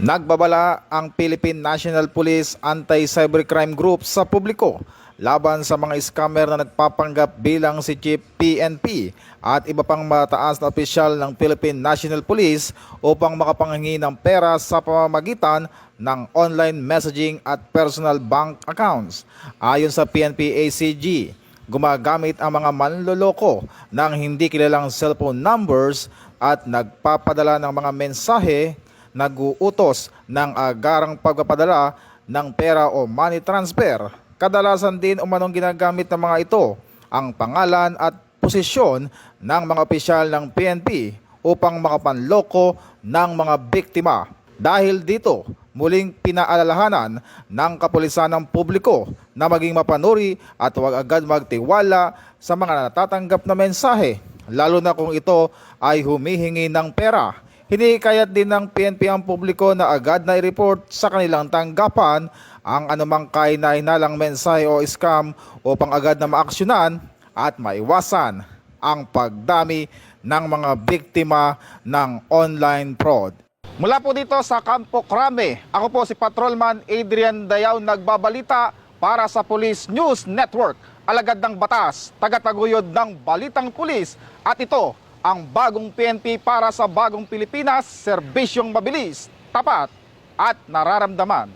Nagbabala ang Philippine National Police Anti-Cybercrime Group sa publiko laban sa mga scammer na nagpapanggap bilang si Chief PNP at iba pang mataas na opisyal ng Philippine National Police upang makapanghingi ng pera sa pamamagitan ng online messaging at personal bank accounts. Ayon sa PNP-ACG, gumagamit ang mga manloloko ng hindi kilalang cellphone numbers at nagpapadala ng mga mensahe nag-uutos ng agarang pagpapadala ng pera o money transfer. Kadalasan din umanong ginagamit ng mga ito ang pangalan at posisyon ng mga opisyal ng PNP upang makapanloko ng mga biktima. Dahil dito, muling pinaalalahanan ng kapulisan ng publiko na maging mapanuri at huwag agad magtiwala sa mga natatanggap na mensahe, lalo na kung ito ay humihingi ng pera. Hinikayat din ng PNP ang publiko na agad na i-report sa kanilang tanggapan ang anumang kahinahinalang mensahe o scam upang agad na maaksyonan at maiwasan ang pagdami ng mga biktima ng online fraud. Mula po dito sa Campo Crame, ako po si Patrolman Adrian Dayaw nagbabalita para sa Police News Network, alagad ng batas, tagataguyod ng balitang pulis, at ito ang bagong PNP para sa bagong Pilipinas, serbisyong mabilis, tapat at nararamdaman.